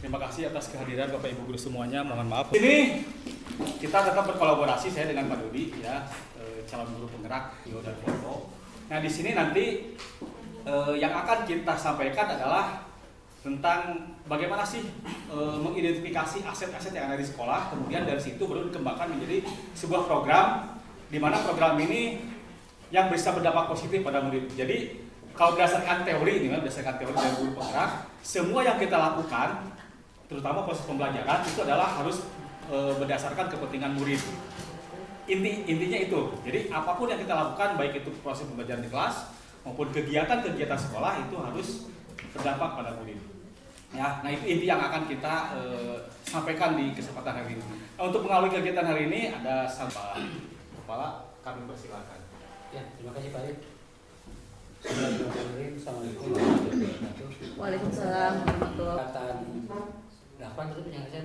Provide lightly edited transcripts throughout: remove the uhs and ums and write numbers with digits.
Terima kasih atas kehadiran Bapak Ibu guru semuanya. Mohon maaf. Ini kita tetap berkolaborasi saya dengan Pak Dodi ya, calon guru penggerak video dan foto. Nah di sini nanti yang akan kita sampaikan adalah tentang bagaimana sih mengidentifikasi aset-aset yang ada di sekolah, kemudian dari situ baru dikembangkan menjadi sebuah program di mana program ini yang bisa berdampak positif pada murid. Jadi kalau berdasarkan teori ini, berdasarkan teori dari guru penggerak, semua yang kita lakukan, terutama proses pembelajaran itu adalah harus berdasarkan kepentingan murid. Intinya itu. Jadi apapun yang kita lakukan, baik itu proses pembelajaran di kelas maupun kegiatan-kegiatan sekolah itu harus berdampak pada murid. Ya, nah itu inti yang akan kita sampaikan di kesempatan hari ini. Nah, untuk mengawali kegiatan hari ini ada Pak Kepala, kami persilakan. Ya, terima kasih Pak Arif. Assalamualaikum warahmatullahi wabarakatuh. Waalaikumsalam warahmatullahi wabarakatuh. Angkatan 8 itu punya saya.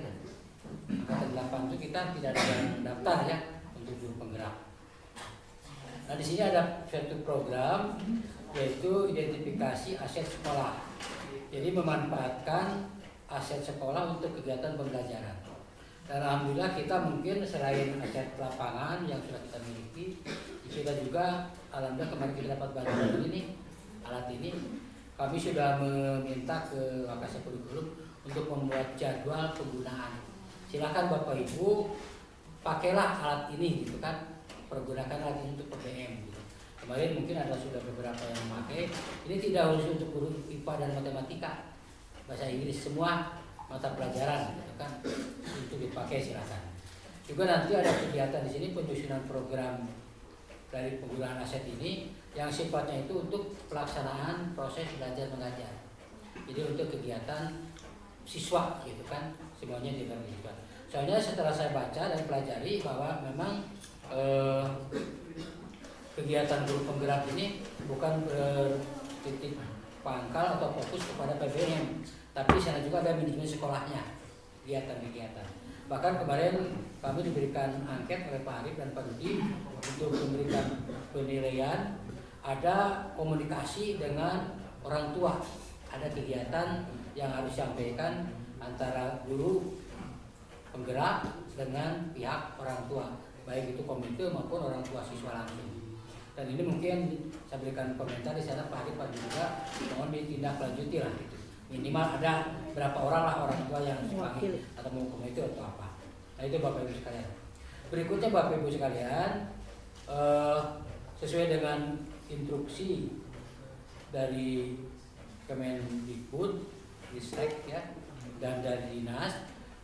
Angkatan 8 itu kita tidak ada daftar ya untuk guru penggerak. Nah di sini ada suatu program yaitu identifikasi aset sekolah. Jadi memanfaatkan aset sekolah untuk kegiatan pembelajaran. Dan alhamdulillah kita mungkin selain aset lapangan yang sudah kita miliki, kita juga alhamdulillah kemarin kita dapat bantuan ini, alat ini, kami sudah meminta ke Wakasek Kurikulum untuk membuat jadwal penggunaan. Silakan Bapak Ibu pakailah alat ini gitu kan, pergunakan alat ini untuk PBM gitu. Kemarin mungkin ada sudah beberapa yang memakai. Ini tidak harus untuk guru IPA dan matematika, bahasa Inggris, semua mata pelajaran gitu kan, untuk dipakai silakan. Juga nanti ada kegiatan di sini penyusunan program dari penggunaan aset ini yang sifatnya itu untuk pelaksanaan proses belajar mengajar. Jadi untuk kegiatan siswa gitu kan, semuanya dilakukan. Soalnya setelah saya baca dan pelajari bahwa memang kegiatan guru penggerak ini bukan bertitik pangkal atau fokus kepada PBM, tapi di sana juga ada manajemen sekolahnya, kegiatan-kegiatan. Bahkan kemarin kami diberikan angket oleh Pak Arif dan Pak Dudi untuk memberikan penilaian, ada komunikasi dengan orang tua, ada kegiatan yang harus disampaikan antara guru penggerak dengan pihak orang tua, baik itu komite maupun orang tua siswa langsung. Dan ini mungkin saya berikan komentar di sana Pak Arif, Pak Dudi juga mohon ditindaklanjuti lah gitu. Minimal ada berapa orang lah orang tua yang dipanggil atau mau komite atau apa. Nah itu Bapak Ibu sekalian. Berikutnya Bapak Ibu sekalian, sesuai dengan instruksi dari Kemendikbud, Ristek ya, dan dari Dinas,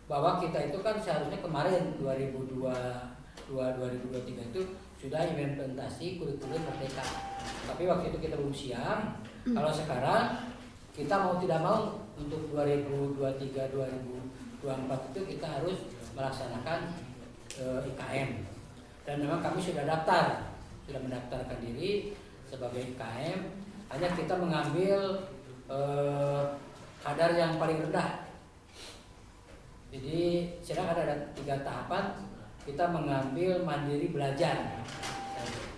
bahwa kita itu kan seharusnya kemarin 2023 itu sudah implementasi kurikulum merdeka. Tapi waktu itu kita belum siap. Kalau sekarang kita mau tidak mau untuk 2023-2024 itu kita harus melaksanakan IKM. Dan memang kami sudah mendaftarkan diri sebagai IKM. Hanya kita mengambil kadar yang paling rendah. Jadi sekarang ada 3 tahapan. Kita mengambil mandiri belajar.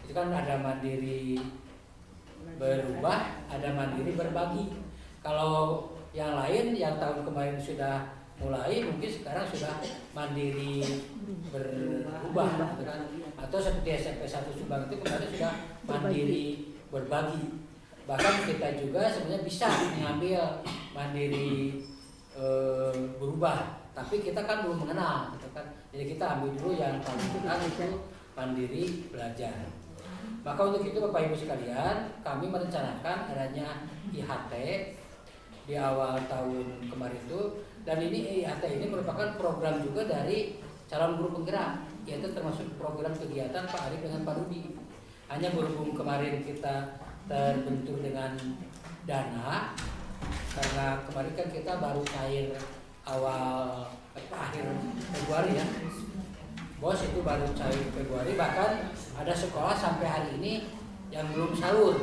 Itu kan ada mandiri berubah, ada mandiri berbagi. Kalau yang lain yang tahun kemarin sudah mulai, mungkin sekarang sudah mandiri berubah kan? Atau seperti SMP 1 Subang itu kemarin sudah mandiri berbagi. Bahkan kita juga sebenarnya bisa mengambil mandiri berubah, tapi kita kan belum mengenal gitu kan. Jadi kita ambil dulu yang paling benar itu mandiri belajar. Maka untuk itu Bapak Ibu sekalian, kami merencanakan adanya IHT di awal tahun kemarin itu, dan ini IHT ini merupakan program juga dari calon guru penggerak, yaitu termasuk program kegiatan Pak Arif dengan Pak Dudi. Hanya berhubung kemarin kita terbentur dengan dana, karena kemarin kan kita baru cair akhir Februari ya. Bos itu baru cair Februari, bahkan ada sekolah sampai hari ini yang belum salur,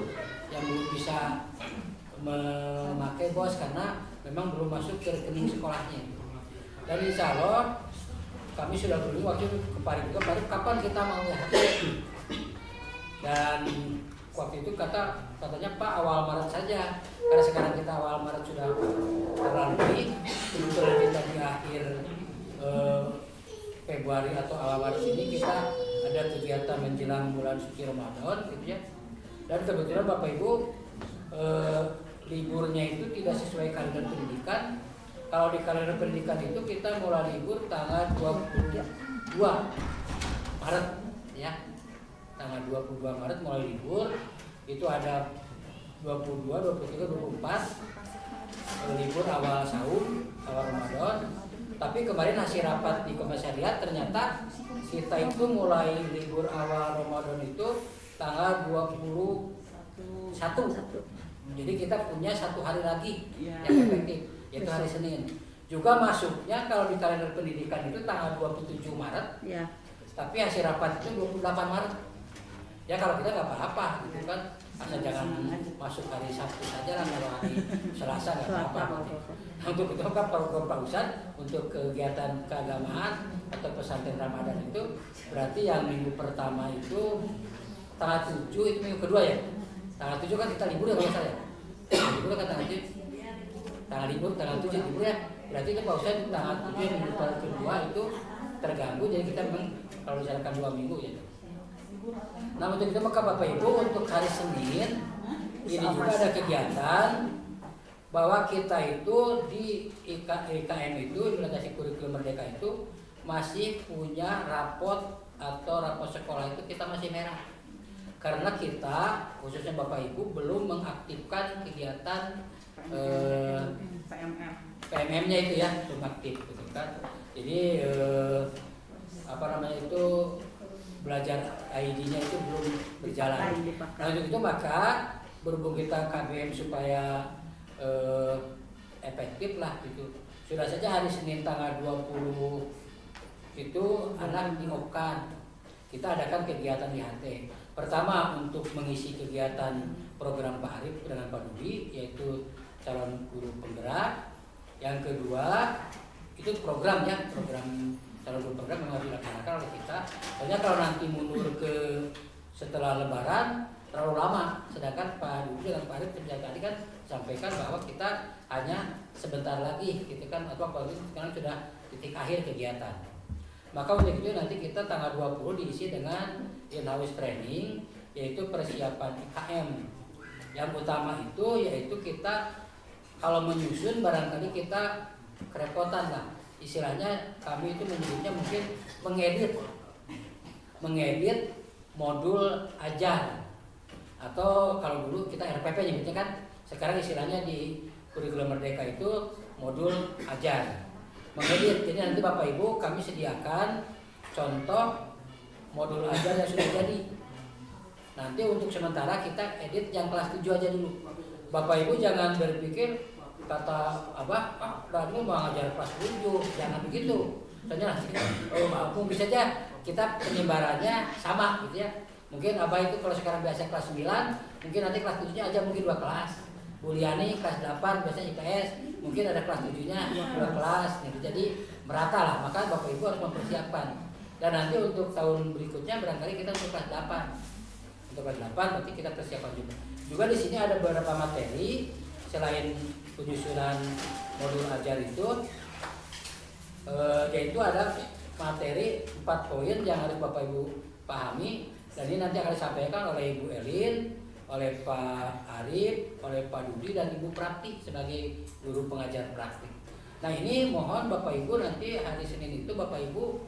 yang belum bisa memakai bos karena memang belum masuk ke rekening sekolahnya. Dan insya Allah kami sudah dulu waktu itu ke Parip juga, Parip kapan kita mau ya? Dan waktu itu katanya Pak awal Maret saja, karena sekarang kita awal Maret sudah terlalu, kebetulan kita Februari atau awal Maret ini kita ada kegiatan menjelang bulan suci Ramadan gitu ya. Dan kebetulan Bapak Ibu liburnya itu tidak sesuai kalender pendidikan. Kalau di kalender pendidikan itu kita mulai libur tanggal 22 Maret ya. Tanggal 22 Maret mulai libur. Itu ada 22, 23, 24 libur awal sahur, awal Ramadan. Tapi kemarin hasil rapat di komisariat ternyata kita itu mulai libur awal Ramadan itu tanggal 21. Jadi kita punya 1 hari lagi yang efektif, yaitu hari Senin. Juga masuknya kalau di kalender pendidikan itu tanggal 27 Maret. Tapi hasil rapat itu 28 Maret. Ya kalau kita nggak apa-apa gitu kan, asal jangan masuk hari Sabtu saja lah, kalau hari Selasa nggak apa-apa. Untuk itu kan program Pak Ustadz untuk kegiatan keagamaan atau pesantren Ramadan itu berarti yang minggu pertama itu tanggal 7 itu minggu kedua ya. Tanggal 7 kan kita libur ya kalau saya. Libur kan tanggal 7. Tanggal 7 libur ya. Berarti itu Pak Ustadz tanggal 7 yang minggu kedua itu terganggu, jadi kita memang kalau misalkan 2 minggu ya. Nah untuk itu maka Bapak Ibu untuk hari Senin ini juga ada kegiatan bahwa kita itu di IKM itu implementasi kurikulum Merdeka itu masih punya rapot atau rapot sekolah itu kita masih merah karena kita khususnya Bapak Ibu belum mengaktifkan kegiatan PMM-nya itu ya, belum aktif gitu kan. Jadi itu belajar ID-nya itu belum berjalan. Nah untuk itu maka berhubung kita KBM supaya efektif lah gitu. Sudah saja hari Senin tanggal 20 itu anak diopkan. Kita adakan kegiatan di HT. Pertama untuk mengisi kegiatan program Pak Arif dengan Pak Dudi yaitu calon guru penggerak. Yang kedua itu program ya, program calon guru program yang harus dilaksanakan oleh kita. Soalnya kalau nanti mundur ke setelah Lebaran terlalu lama. Sedangkan Pak Dudi dan Pak Arif tadi kan sampaikan bahwa kita hanya sebentar lagi gitu kan, atau apalagi sekarang sudah titik akhir kegiatan. Maka untuk itu nanti kita tanggal 20 diisi dengan in-house training, yaitu persiapan IKM. Yang utama itu yaitu kita kalau menyusun barangkali kita kerepotan lah. Istilahnya kami itu menyebutnya mungkin mengedit modul ajar, atau kalau dulu kita RPP nyebutnya kan, sekarang istilahnya di kurikulum Merdeka itu modul ajar. Mengedit, jadi nanti Bapak Ibu kami sediakan contoh modul ajar yang sudah jadi. Nanti untuk sementara kita edit yang kelas 7 aja dulu. Bapak Ibu jangan berpikir kata Radmi mau ngajar kelas 7, jangan begitu. Soalnya nanti mungkin saja kita penyebarannya sama gitu ya. Mungkin Abah itu kalau sekarang biasa kelas 9, mungkin nanti kelas 7-nya aja mungkin 2 kelas. Buliani kelas 8 biasanya IPS, mungkin ada kelas 7-nya 2 kelas gitu. Jadi merata lah, maka Bapak Ibu harus mempersiapkan. Dan nanti untuk tahun berikutnya barangkali kita untuk kelas 8. Untuk kelas 8 berarti kita persiapan juga. Juga di sini ada beberapa materi selain penyusunan modul ajar itu, yaitu ada materi 4 poin yang harus Bapak Ibu pahami. Dan ini nanti akan disampaikan oleh Ibu Elin, oleh Pak Arif, oleh Pak Dudi dan Ibu Prapti sebagai guru pengajar praktik. Nah ini mohon Bapak Ibu nanti hari Senin itu Bapak Ibu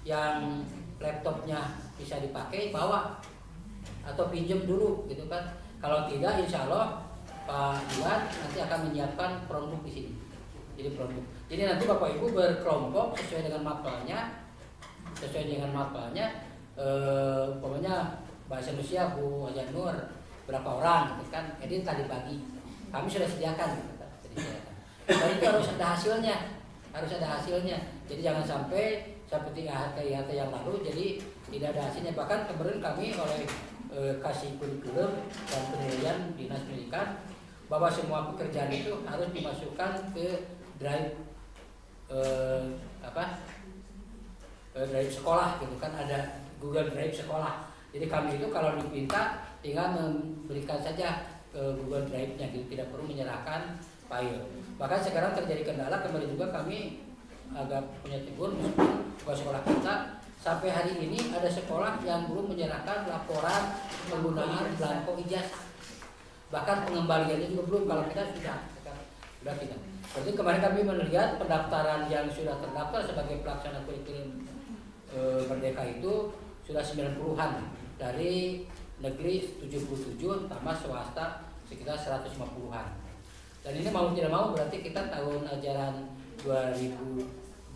yang laptopnya bisa dipakai bawa atau pinjam dulu gitu kan. Kalau tidak insya Allah Pak Iwan nanti akan menyiapkan Chromebook di sini. Jadi Chromebook. Jadi nanti Bapak Ibu berkelompok sesuai dengan mapelnya, pokoknya bahasa Indonesia Bu Hajar Nur berapa orang gitu kan. Edit tadi pagi kami sudah sediakan gitu kan. Dan itu harus ada hasilnya. Jadi jangan sampai seperti IHT yang lalu jadi tidak ada hasilnya. Bahkan kemarin kami oleh kasih kurikulum dan penilaian Dinas Pendidikan bahwa semua pekerjaan itu harus dimasukkan ke drive drive sekolah gitu kan, ada Google Drive sekolah. Jadi kami itu kalau diminta tinggal memberikan saja ke Google Drive-nya gitu, tidak perlu menyerahkan file. Bahkan sekarang terjadi kendala, kemarin juga kami agak punya tegur, bukan sekolah kita. Sampai hari ini ada sekolah yang belum menyerahkan laporan penggunaan belangko ijazah. Bahkan pengembaliannya juga belum, kalau kita sudah kita. Berarti kemarin kami melihat pendaftaran yang sudah terdaftar sebagai pelaksana kurikulum Merdeka itu sudah 90-an, dari negeri 77 tambah swasta sekitar 150-an. Dan ini mau tidak mau berarti kita tahun ajaran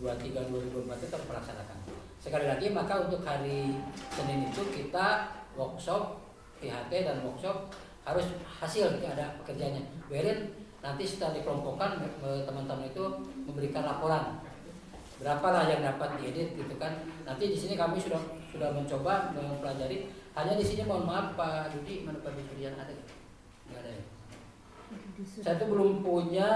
2023-2024 tetap melaksanakan. Sekali lagi, maka untuk hari Senin itu kita workshop PHT dan workshop harus hasil, ada pekerjaannya. Berin nanti setelah dikelompokkan teman-teman itu memberikan laporan berapalah yang dapat diedit gitu kan. Nanti di sini kami sudah mencoba mempelajari. Hanya di sini mohon maaf Pak Dudi, mana Pak Dudi yang ada? Enggak ada ya. Saya tuh belum punya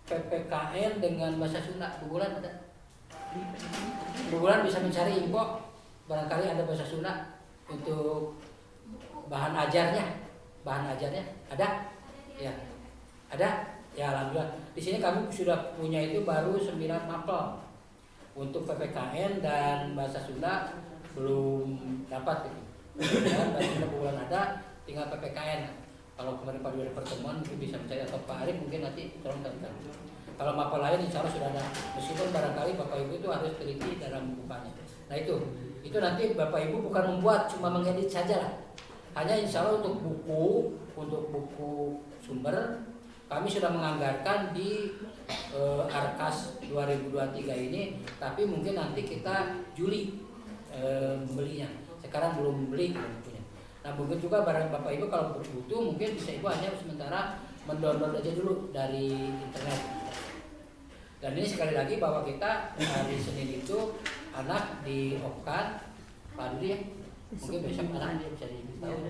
PPKN dengan bahasa Sunda. Bu Bulan ada? Bu Bulan bisa mencari info, barangkali ada bahasa Sunda untuk bahan ajarnya ada? Ya, ada? Ya alhamdulillah. Di sini kami sudah punya itu baru 9 mapel untuk PPKN dan bahasa Sunda belum dapat gitu. Dan bahasa Sunda Bu Bulan ada, tinggal PPKN. Kalau kemarin Pak Dwi ada pertemuan mungkin bisa mencari, atau Pak Arif mungkin nanti tolong carikan. Kalau mapel lain insya Allah sudah ada, meskipun barangkali Bapak Ibu itu harus teliti dalam bukanya. Nah itu nanti Bapak Ibu bukan membuat, cuma mengedit saja lah. Hanya insya Allah untuk buku sumber kami sudah menganggarkan di Arkas 2023 ini, tapi mungkin nanti kita Juli membelinya. Sekarang belum beli bukunya. Nah mungkin juga barang Bapak Ibu kalau butuh mungkin bisa Ibu hanya sementara mendownload aja dulu dari internet. Dan ini sekali lagi bahwa kita hari Senin itu anak di Opkan Pak Dudi ya, mungkin besok anak dia bisa diberitahu.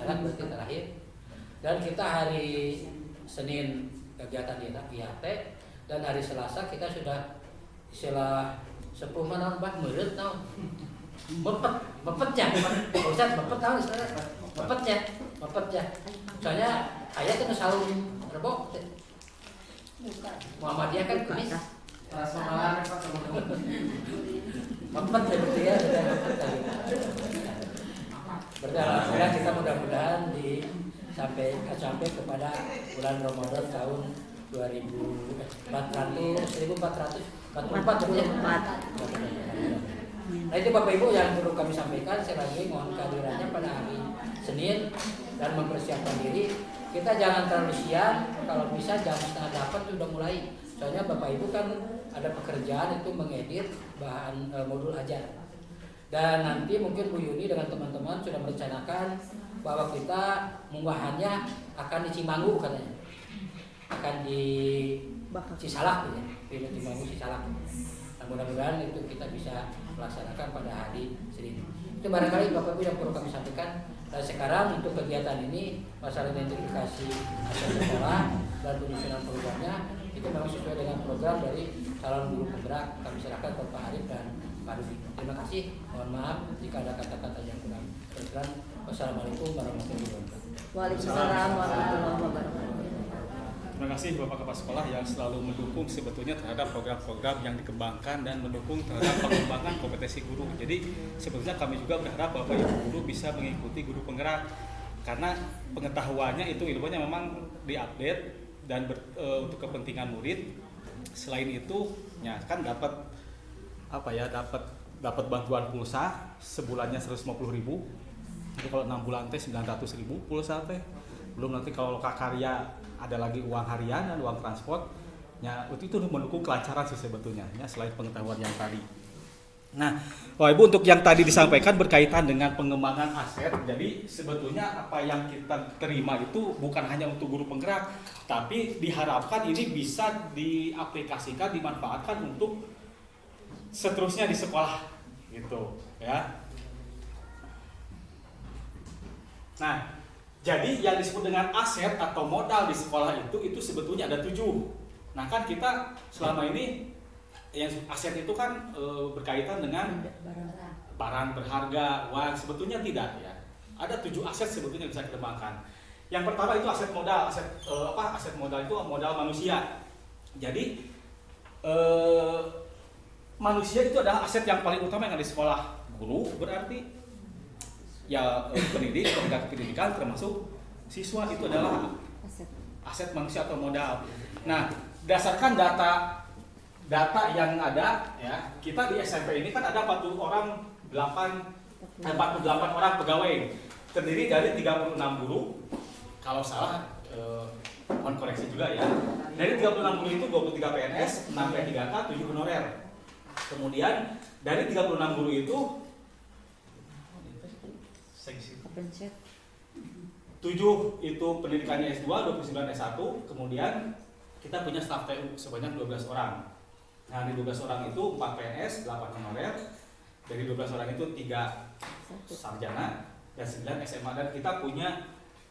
Anak berarti terakhir. Dan kita hari Senin kegiatan di IHT, dan hari Selasa kita sudah istilah sepuh mana Mbah meureut naon. Mepetnya, Ustaz mepet tahu istilah mepetnya. Soalnya aya teh saung rebok. Muhammadiyah kan kumis. Mepet ya berarti ya. Berarti kita mudah-mudahan sampai kepada bulan Ramadan tahun 1444 ya. Nah itu Bapak Ibu yang perlu kami sampaikan. Saya lagi mohon kehadirannya pada hari Senin dan mempersiapkan diri. Kita jangan terlalu siang, kalau bisa jam 7:30 sudah mulai. Soalnya Bapak Ibu kan ada pekerjaan itu mengedit bahan modul ajar. Dan nanti mungkin Bu Yuni dengan teman-teman sudah merencanakan bahwa kita munggahannya akan di Cimanggu katanya. Akan di Cisalak gitu ya. Di Cimanggu Cisalak. Nah, mudah-mudahan itu kita bisa melaksanakan pada hari Senin. Itu barangkali Bapak Ibu yang perlu kami sampaikan. Dan sekarang untuk kegiatan ini masalah identifikasi asal sekolah dan penyusunan programnya itu memang sesuai dengan program dari calon guru penggerak. Kami serahkan ke Pak Arif dan Pak Rudi. Terima kasih. Mohon maaf jika ada kata-kata yang kurang berkenan. Wassalamualaikum warahmatullahi wabarakatuh. Waalaikumsalam warahmatullahi wabarakatuh. Terima kasih Bapak Kepala Sekolah yang selalu mendukung sebetulnya terhadap program-program yang dikembangkan dan mendukung terhadap pengembangan kompetensi guru. Jadi sebetulnya kami juga berharap Bapak Ibu guru bisa mengikuti guru penggerak, karena pengetahuannya itu ilmunya memang diupdate dan untuk kepentingan murid. Selain itu, ya kan dapat bantuan pulsa sebulannya 150.000. Jadi kalau 6 bulan teh 900.000 pulsa teh. Belum nanti kalau karya ada lagi uang harian dan uang transport. Ya, itu mendukung kelancaran sih sebetulnya, ya, selain pengetahuan yang tadi. Nah, Bapak Ibu, untuk yang tadi disampaikan berkaitan dengan pengembangan aset, jadi sebetulnya apa yang kita terima itu bukan hanya untuk guru penggerak, tapi diharapkan ini bisa diaplikasikan, dimanfaatkan untuk seterusnya di sekolah, gitu, ya. Nah, jadi yang disebut dengan aset atau modal di sekolah itu sebetulnya ada 7. Nah kan kita selama ini yang aset itu kan berkaitan dengan barang berharga, uang. Sebetulnya tidak ya. Ada 7 aset sebetulnya yang bisa dikembangkan. Yang pertama itu aset modal. Aset modal itu modal manusia. Jadi manusia itu adalah aset yang paling utama yang ada di sekolah. Guru berarti ya pendidik, tenaga pendidikan termasuk siswa itu adalah aset manusia atau modal. Nah, berdasarkan data yang ada ya, kita di SMP ini kan ada 48 orang pegawai, terdiri dari 36 guru. Kalau salah mohon koreksi juga ya. Dari 36 guru itu 23 PNS, 6 P3K, 7 honorer. Kemudian dari 36 guru itu 7 itu pendidikannya S2, 29 S1, kemudian kita punya staf TU sebanyak 12 orang. Nah, di 12 orang itu 4 PNS, 8 honorer. Dari 12 orang itu 3 sarjana dan 9 SMA, dan kita punya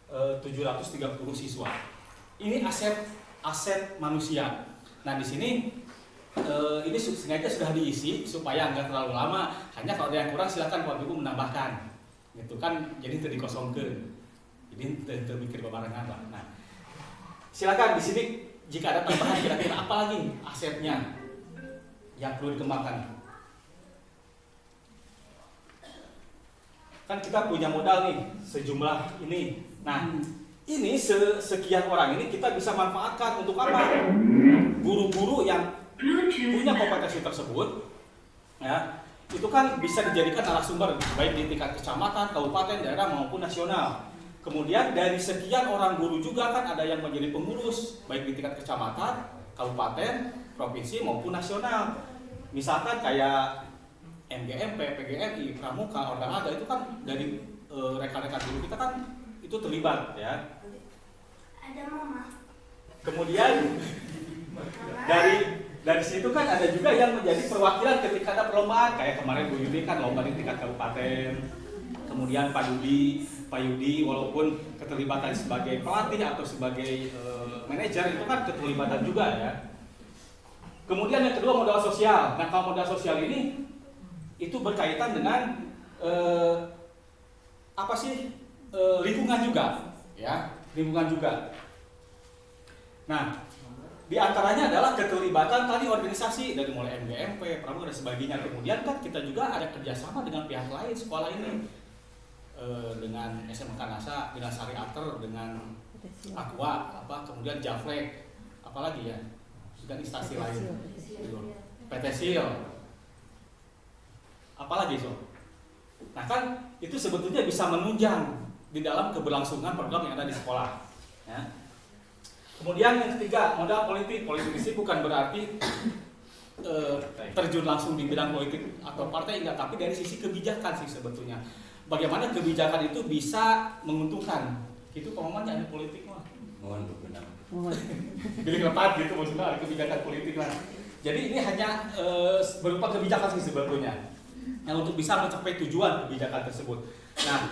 730 siswa. Ini aset manusia. Nah, di sini ini sengaja sudah diisi supaya nggak terlalu lama. Hanya kalau ada yang kurang silakan Pak Ibu menambahkan. Gitu kan, jadi tidak dikosongkan. Jadi tidak mikir barengan lah. Nah, silakan di sini jika ada tambahan kira-kira apa lagi asetnya yang perlu dikembangkan. Kan kita punya modal nih sejumlah ini. Nah, ini sekian orang ini kita bisa manfaatkan untuk apa? Guru-guru yang punya kompetensi tersebut, ya, itu kan bisa dijadikan narasumber baik di tingkat kecamatan, kabupaten, daerah maupun nasional. Kemudian dari sekian orang guru juga kan ada yang menjadi pengurus baik di tingkat kecamatan, kabupaten, provinsi maupun nasional. Misalkan kayak MGMP, PGRI, Pramuka, Organaga itu kan dari rekan-rekan guru kita kan itu terlibat ya. Ada mama. Kemudian dari situ kan ada juga yang menjadi perwakilan ketika ada perlombaan, kayak kemarin Bu Yudi kan lomba di tingkat kabupaten. Kemudian Pak Yudi walaupun keterlibatan sebagai pelatih atau sebagai manajer itu kan keterlibatan juga ya. Kemudian yang kedua modal sosial. Nah, kalau modal sosial ini itu berkaitan dengan lingkungan juga, ya, lingkungan juga. Nah, di antaranya adalah keterlibatan tadi organisasi dari mulai MGMP, Pramuka dan sebagainya. Kemudian kan kita juga ada kerjasama dengan pihak lain sekolah ini, dengan SMK Nasa, dengan Sariater, dengan Aqua, kemudian Jaflek, apalagi ya, dan instansi lain, PT Sil, apalagi so. Nah kan itu sebetulnya bisa menunjang di dalam keberlangsungan program yang ada di sekolah. Ya. Kemudian yang ketiga, modal politik. Politisi bukan berarti terjun langsung di bidang politik atau partai, enggak, tapi dari sisi kebijakan sih sebetulnya. Bagaimana kebijakan itu bisa menguntungkan. Itu pemahamannya ada politik mah. Mohon berkenan. Pilih lepat gitu maksudnya ada kebijakan politik lah. Jadi ini hanya berupa kebijakan sih sebetulnya. Yang untuk bisa mencapai tujuan kebijakan tersebut. Nah,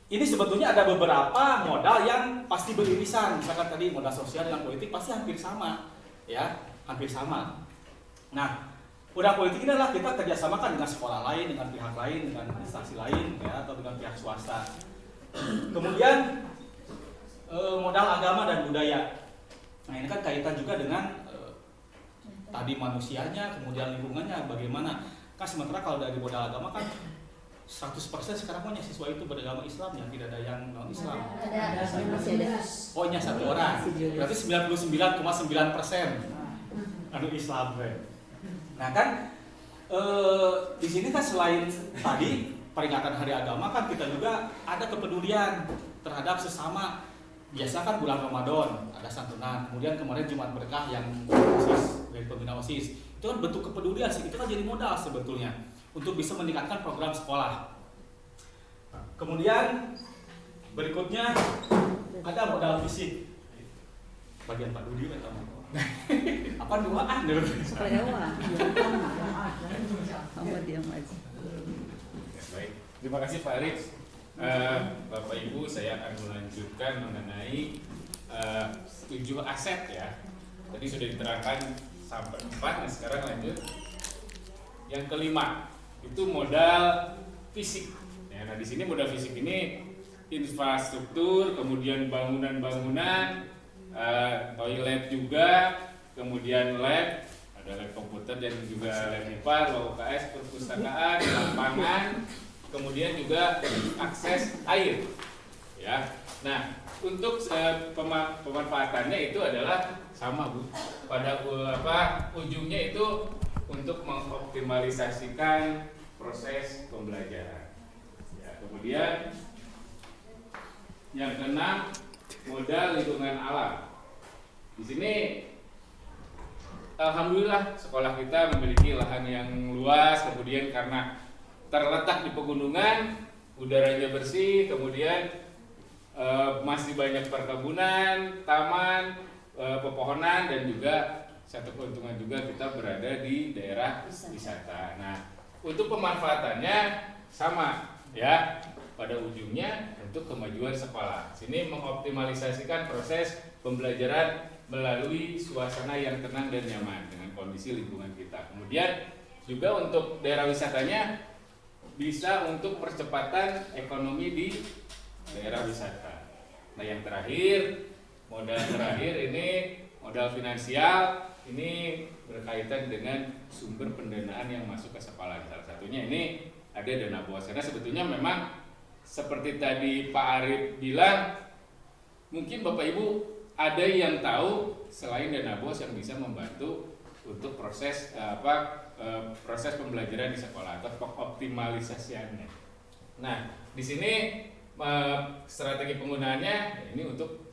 ini sebetulnya ada beberapa modal yang pasti beririsan. Misalkan tadi modal sosial dengan politik pasti hampir sama, ya, hampir sama. Nah, modal politik ini adalah kita kerjasamakan dengan sekolah lain, dengan pihak lain, dengan instansi lain, ya, atau dengan pihak swasta. Kemudian modal agama dan budaya. Nah, ini kan kaitan juga dengan tadi manusianya, kemudian lingkungannya, bagaimana. Kan sementara kalau dari modal agama kan 100% sekarang punya siswa itu beragama Islam, ya, tidak ada yang non-Islam. Masih ada. Oh, nya 1 orang. Berarti 99,9% anu Islam. Nah kan di sini kan selain tadi peringatan Hari Agama kan kita juga ada kepedulian terhadap sesama. Biasa kan bulan Ramadan ada santunan. Kemudian kemarin Jumat Berkah yang OSIS, dari pembina OSIS. Itu kan bentuk kepedulian sih. Itu kan jadi modal sebetulnya untuk bisa meningkatkan program sekolah. Kemudian berikutnya ada modal fisik. Bagian Pak Dudi kan kamu. Apa duaan? Sekolah Kamu diam aja. Baik, terima kasih Pak Aris. Bapak Ibu, saya akan melanjutkan mengenai 7 aset ya. Tadi sudah diterangkan sampai 4, nah sekarang lanjut. Yang kelima itu modal fisik. Ya, nah di sini modal fisik ini infrastruktur, kemudian bangunan-bangunan, toilet juga, kemudian lab, ada lab komputer dan juga lab IPA, UKS, perpustakaan, lapangan, kemudian juga akses air. Ya. Nah, untuk pemanfaatannya itu adalah sama Bu. Pada ujungnya itu untuk mengoptimalisasikan proses pembelajaran. Ya, kemudian yang keenam, modal lingkungan alam. Di sini alhamdulillah sekolah kita memiliki lahan yang luas, kemudian karena terletak di pegunungan, udaranya bersih, kemudian masih banyak perkebunan, taman, pepohonan, dan juga satu keuntungan juga kita berada di daerah wisata. Nah, untuk pemanfaatannya sama ya, pada ujungnya untuk kemajuan sekolah. Sini mengoptimalisasikan proses pembelajaran melalui suasana yang tenang dan nyaman dengan kondisi lingkungan kita. Kemudian juga untuk daerah wisatanya bisa untuk percepatan ekonomi di daerah wisata. Nah, yang terakhir, modal terakhir ini modal finansial, ini berkaitan dengan sumber pendanaan yang masuk ke sekolah. Salah satunya ini ada dana BOS. Karena sebetulnya memang seperti tadi Pak Arif bilang, mungkin Bapak Ibu ada yang tahu selain dana BOS yang bisa membantu untuk proses proses pembelajaran di sekolah atau optimalisasiannya. Nah, di sini strategi penggunaannya ini untuk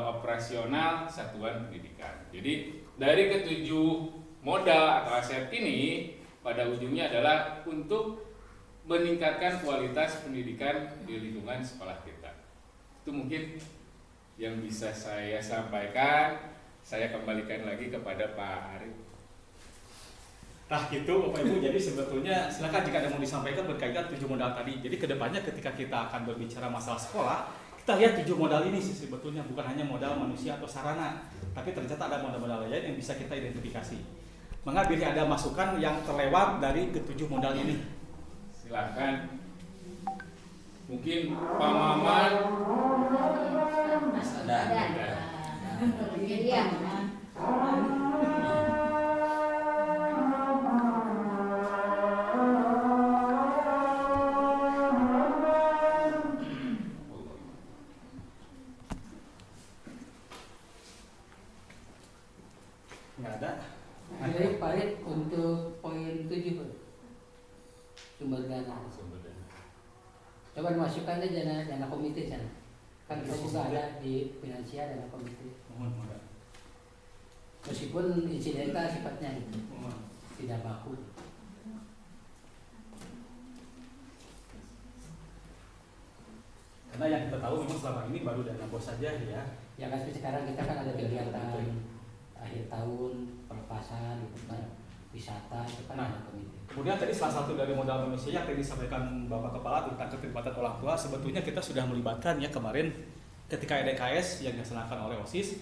operasional satuan pendidikan. Jadi dari ketujuh modal atau aset ini pada ujungnya adalah untuk meningkatkan kualitas pendidikan di lingkungan sekolah kita. Itu mungkin yang bisa saya sampaikan. Saya kembalikan lagi kepada Pak Arif. Nah gitu Bapak Ibu, jadi sebetulnya silakan jika ada mau disampaikan berkaitan 7 modal tadi. Jadi kedepannya ketika kita akan berbicara masalah sekolah, kita lihat 7 modal ini sih sebetulnya bukan hanya modal manusia atau sarana, tapi ternyata ada modal-modal lain yang bisa kita identifikasi. Maka bila ada masukan yang terlewat dari ketujuh modal ini, silakan. Mungkin Pak Maman Ada. Iya. nggak ada. Jadi Pak untuk poin 7 sumber dana. Coba dimasukkan aja dana komite sana. Kan kita juga ada di finansial dana komite. Mohon. Meskipun insidental sifatnya itu tidak baku. Karena yang kita tahu memang selama ini baru dana BOS saja ya. Ya kan sekarang kita kan ada kegiatan akhir tahun, pelepasan gitu kan, wisata itu kan ada komite. Kemudian tadi salah satu dari modal manusia yang tadi disampaikan Bapak Kepala tentang keterlibatan orang tua, sebetulnya kita sudah melibatkan ya kemarin ketika EDKS yang dilaksanakan oleh OSIS,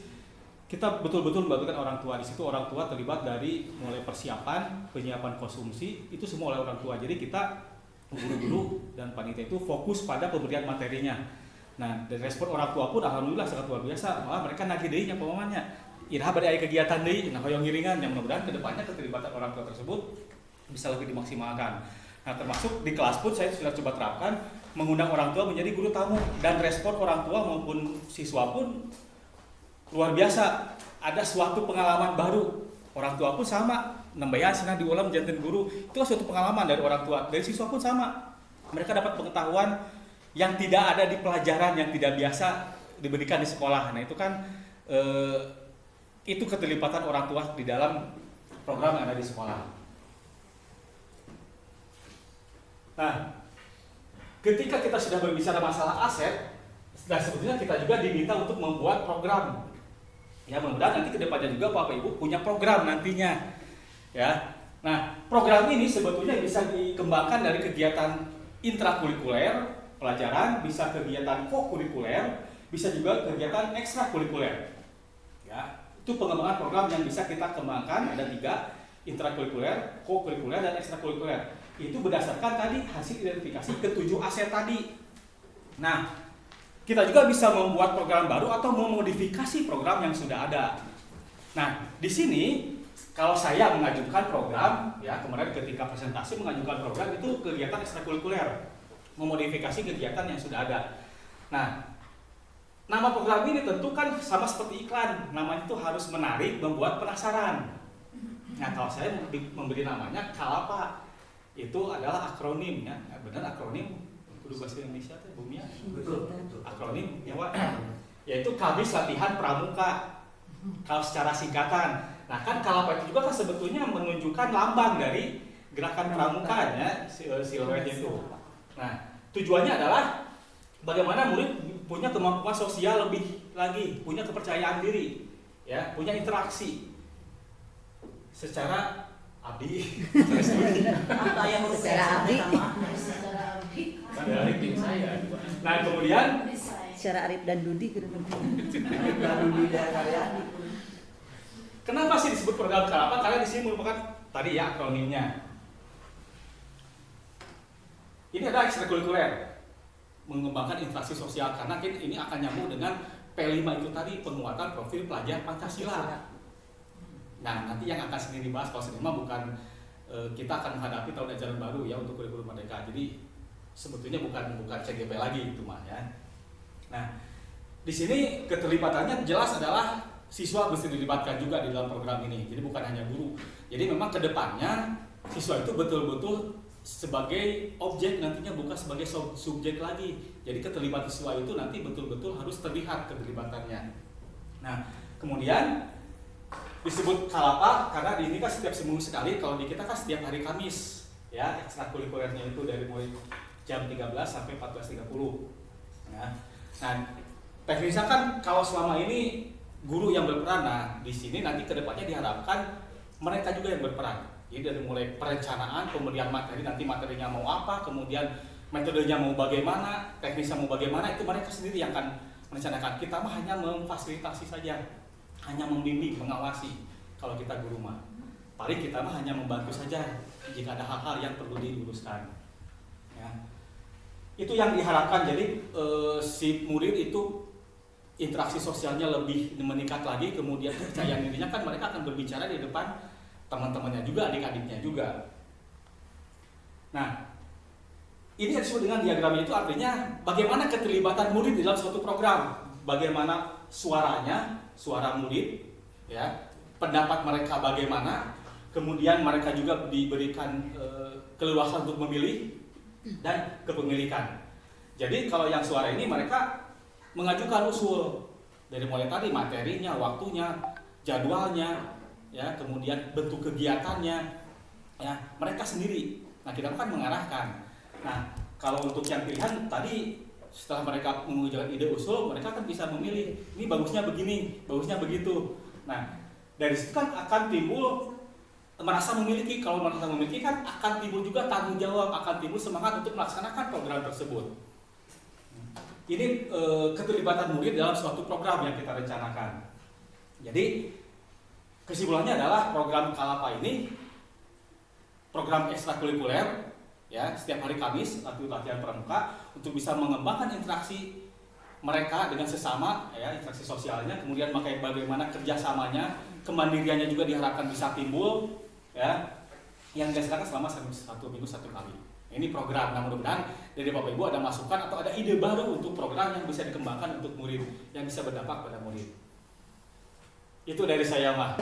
kita betul-betul melibatkan orang tua. Di situ orang tua terlibat dari mulai persiapan, penyiapan konsumsi, itu semua oleh orang tua. Jadi kita guru-guru dan panitia itu fokus pada pemberian materinya. Nah, dan respon orang tua pun alhamdulillah sangat luar biasa. Malah mereka nagih deui nya pemamannya. Iraha bade aya kegiatan deui, nah hoyong ngiringan yang mudah-mudahan kedepannya keterlibatan orang tua tersebut bisa lebih dimaksimalkan. Nah, termasuk di kelas pun saya sudah coba terapkan mengundang orang tua menjadi guru tamu, dan respon orang tua maupun siswa pun luar biasa. Ada suatu pengalaman baru. Orang tua pun sama, nambahan senang diulang janten guru. Itu suatu pengalaman dari orang tua, dari siswa pun sama. Mereka dapat pengetahuan yang tidak ada di pelajaran, yang tidak biasa diberikan di sekolah. Nah, itu kan itu keterlibatan orang tua di dalam program yang ada di sekolah. Nah, ketika kita sudah berbicara masalah aset, dan sebetulnya kita juga diminta untuk membuat program. Ya, mudah-mudahan nanti kedepannya juga Bapak Ibu punya program nantinya. Ya, nah program ini sebetulnya bisa dikembangkan dari kegiatan intrakurikuler pelajaran, bisa kegiatan kokurikuler, bisa juga kegiatan ekstrakurikuler. Ya. Itu pengembangan program yang bisa kita kembangkan, ada 3, intrakurikuler, kokurikuler, dan ekstrakurikuler. Itu berdasarkan tadi hasil identifikasi ke-7 aset tadi. Nah, kita juga bisa membuat program baru atau memodifikasi program yang sudah ada. Nah, di sini kalau saya mengajukan program, ya kemarin ketika presentasi mengajukan program itu kegiatan ekstrakurikuler, memodifikasi kegiatan yang sudah ada. Nah, nama program ini tentu kan sama seperti iklan, namanya itu harus menarik, membuat penasaran. Nah, kalau saya memberi namanya Kalapa, itu adalah akronim ya, benar akronim, kudu bahasa Indonesia tuh Bumi ya. Betul. Akronim ya Pak, yaitu Kabis Latihan Pramuka. Kalau secara singkatan. Nah kan Kalapa itu juga kan sebetulnya menunjukkan lambang dari gerakan pramukanya, siluetnya itu. Nah tujuannya adalah bagaimana murid punya kemampuan sosial lebih lagi, punya kepercayaan diri, ya, punya interaksi secara abdi, Apa yang harus Secara abdi. Secara abdi. Dari tim saya. nah kemudian Secara Arif dan Dudi gitu. kenapa sih disebut program Kalapa? Karena di sini merupakan tadi ya akronimnya. Ini adalah ekstrakurikuler, mengembangkan interaksi sosial karena ini akan nyambung dengan P5 itu tadi, penguatan profil pelajar Pancasila. Nah, nanti yang akan sendiri dibahas kalau sendiri bukan kita akan menghadapi tahun ajaran baru ya untuk kurikulum merdeka. Jadi sebetulnya bukan CGP lagi itu mah ya. Nah, di sini keterlibatannya jelas adalah siswa mesti dilibatkan juga di dalam program ini. Jadi bukan hanya guru. Jadi memang kedepannya siswa itu betul-betul sebagai objek nantinya, bukan sebagai subjek lagi. Jadi keterlibatan siswa itu nanti betul-betul harus terlihat keterlibatannya. Nah, kemudian disebut Kalapa karena di ini kan setiap seminggu sekali, kalau di kita kan setiap hari Kamis ya, ekstrakurikulernya itu dari mulai jam 13 sampai 14.30 ya. Nah teknisnya kan kalau selama ini guru yang berperan, nah di sini nanti kedepannya diharapkan mereka juga yang berperan. Jadi dari mulai perencanaan, kemudian materi, nanti materinya mau apa, kemudian metodenya mau bagaimana, teknisnya mau bagaimana, itu mereka sendiri yang akan merencanakan. Kita mah hanya memfasilitasi saja, hanya membimbing, mengawasi. Kalau kita guru mah paling kita mah hanya membantu saja jika ada hal-hal yang perlu diluruskan ya. Itu yang diharapkan. Jadi si murid itu interaksi sosialnya lebih meningkat lagi, kemudian kepercayaan dirinya kan mereka akan berbicara di depan teman-temannya juga, adik-adiknya juga. Nah, ini yang disebut dengan diagramnya itu artinya bagaimana keterlibatan murid dalam suatu program, bagaimana suaranya, suara murid, ya, pendapat mereka bagaimana, kemudian mereka juga diberikan keleluasan untuk memilih dan kepemilikan. Jadi kalau yang suara ini mereka mengajukan usul dari mulai tadi materinya, waktunya, jadwalnya, ya, kemudian bentuk kegiatannya, ya, mereka sendiri. Nah kita kan mengarahkan. Nah kalau untuk yang pilihan tadi, setelah mereka mengajukan ide usul, mereka kan bisa memilih ini bagusnya begini, bagusnya begitu. Nah dari situ kan akan timbul merasa memiliki. Kalau merasa memiliki kan akan timbul juga tanggung jawab, akan timbul semangat untuk melaksanakan program tersebut. Ini keterlibatan murid dalam suatu program yang kita rencanakan. Jadi kesimpulannya adalah program Kalapa ini program ekstrakurikuler ya, setiap hari Kamis latihan pramuka untuk bisa mengembangkan interaksi mereka dengan sesama ya, interaksi sosialnya, kemudian bagaimana kerjasamanya, kemandiriannya juga diharapkan bisa timbul ya, yang dilaksanakan selama 1 minggu 1 kali. Ini program. Nah mudah-mudahan dari Bapak Ibu ada masukan atau ada ide baru untuk program yang bisa dikembangkan untuk murid, yang bisa berdampak pada murid. Itu dari saya mah.